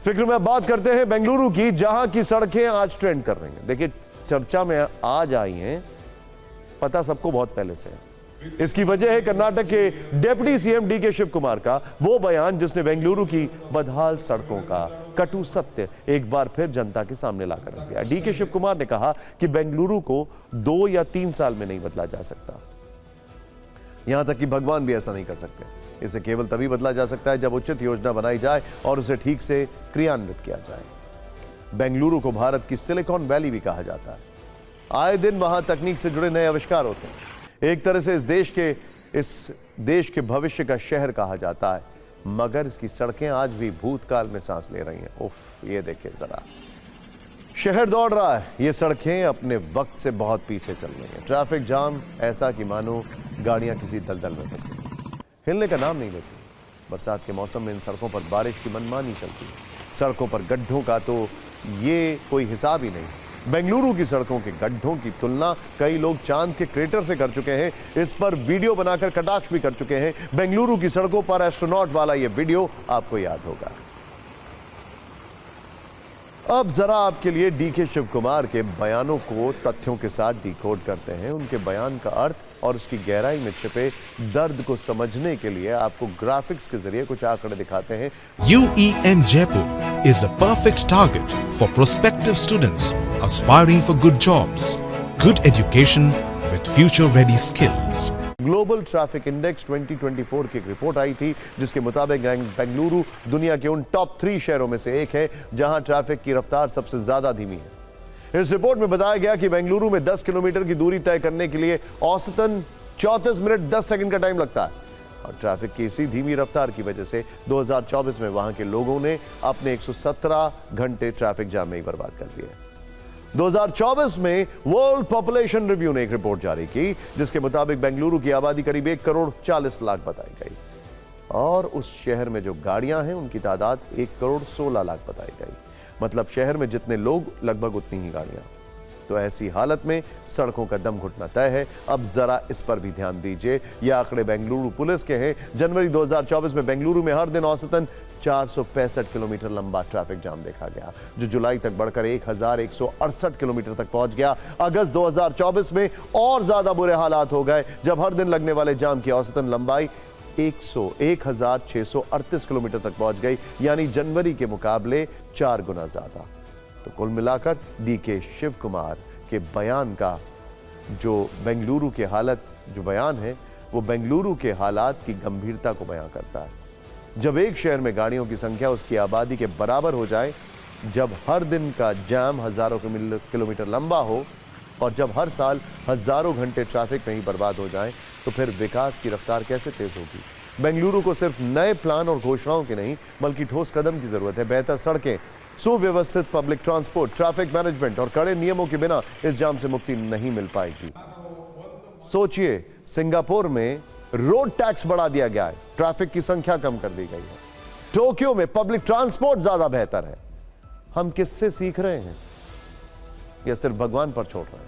फिक्र में बात करते हैं बेंगलुरु की, जहां की सड़कें आज ट्रेंड कर रही हैं। देखिए, चर्चा में आज आई हैं, पता सबको बहुत पहले से है। इसकी वजह है कर्नाटक के deputy CM DK Shivakumar का वो बयान, जिसने बेंगलुरु की बदहाल सड़कों का कटु सत्य एक बार फिर जनता के सामने लाकर रख दिया। डीके शिव कुमार ने कहा कि बेंगलुरु को 2 या 3 साल में नहीं बदला जा सकता। यहां तक कि भगवान भी ऐसा नहीं कर सकते। इसे केवल तभी बदला जा सकता है जब उचित योजना बनाई जाए और उसे ठीक से क्रियान्वित किया जाए। बेंगलुरु को भारत की सिलिकॉन वैली भी कहा जाता है। आए दिन वहां तकनीक से जुड़े नए आविष्कार होते हैं। एक तरह से इस देश के भविष्य का शहर कहा जाता है, मगर इसकी सड़कें आज भी भूतकाल में सांस ले रही हैं। उफ, ये देखिए जरा, शहर दौड़ रहा है, ये सड़कें अपने वक्त से बहुत पीछे चल रही हैं। ट्रैफिक जाम ऐसा कि मानो गाड़ियां किसी दलदल में फंस गई, हिलने का नाम नहीं लेती। बरसात के मौसम में इन सड़कों पर बारिश की मनमानी चलती है। सड़कों पर गड्ढों का तो ये कोई हिसाब ही नहीं। बेंगलुरु की सड़कों के गड्ढों की तुलना कई लोग चांद के क्रेटर से कर चुके हैं। इस पर वीडियो बनाकर कटाक्ष भी कर चुके हैं। बेंगलुरु की सड़कों पर एस्ट्रोनॉट वाला यह वीडियो आपको याद होगा। अब जरा आपके लिए डीके शिव कुमार के बयानों को तथ्यों के साथ डिकोड करते हैं। उनके बयान का अर्थ और उसकी गहराई में छिपे दर्द को समझने के लिए आपको ग्राफिक्स के जरिए कुछ आंकड़े दिखाते हैं। UEN Jaipur is a perfect target for prospective students aspiring for good jobs, good education with future-ready skills. Global traffic index 2024 की एक रिपोर्ट आई थी, जिसके मुताबिक बेंगलुरु दुनिया के उन टॉप 3 शहरों में से एक है जहां ट्रैफिक की रफ्तार सबसे ज्यादा धीमी है। इस रिपोर्ट में बताया गया कि बेंगलुरु में 10 किलोमीटर की दूरी तय करने के लिए औसतन 34 मिनट 10 सेकंड का टाइम लगता है। और ट्रैफिक की इसी धीमी रफ्तार की वजह से 2024 में वहां के लोगों ने अपने 117 घंटे ट्रैफिक जाम में ही बर्बाद कर दिए। 2024 में वर्ल्ड पॉपुलेशन रिव्यू ने एक रिपोर्ट जारी की, जिसके मुताबिक बेंगलुरु की आबादी करीब 1 करोड़ 40 लाख बताई गई और उस शहर में जो गाड़ियां हैं उनकी तादाद 1 करोड़ 16 लाख बताई गई। मतलब शहर में जितने लोग, लगभग उतनी ही गाड़ियां। तो ऐसी हालत में सड़कों का दम घुटना तय है। अब जरा इस पर भी ध्यान दीजिए। ये आंकड़े बेंगलुरु पुलिस के हैं। जनवरी 2024 में बेंगलुरु में हर दिन औसतन 465 किलोमीटर लंबा ट्रैफिक जाम देखा गया, जो जुलाई तक बढ़कर 1168 किलोमीटर तक पहुंच गया। अगस्त 2024 में और ज्यादा बुरे हालात हो गए, जब हर दिन लगने वाले जाम की औसतन लंबाई 1638 किलोमीटर तक पहुंच गई, यानी जनवरी के मुकाबले 4 गुना ज्यादा। तो कुल मिलाकर डीके शिव कुमार के बयान का जो बेंगलुरु के हालत जो बयान है, वो बेंगलुरु के हालात की गंभीरता को बयां करता है। जब एक शहर में गाड़ियों की संख्या उसकी आबादी के बराबर हो जाए, जब हर दिन का जाम हजारों किलोमीटर लंबा हो और जब हर साल हजारों घंटे ट्रैफिक में ही बर्बाद हो जाए, तो फिर विकास की रफ्तार कैसे तेज होगी। बेंगलुरु को सिर्फ नए प्लान और घोषणाओं की नहीं, बल्कि ठोस कदम की जरूरत है। बेहतर सड़कें, सुव्यवस्थित पब्लिक ट्रांसपोर्ट, ट्रैफिक मैनेजमेंट और कड़े नियमों के बिना इस जाम से मुक्ति नहीं मिल पाएगी। सोचिए, सिंगापुर में रोड टैक्स बढ़ा दिया गया है, ट्रैफिक की संख्या कम कर दी गई है। टोक्यो में पब्लिक ट्रांसपोर्ट ज्यादा बेहतर है। हम किससे सीख रहे हैं या सिर्फ भगवान पर छोड़ रहे हैं?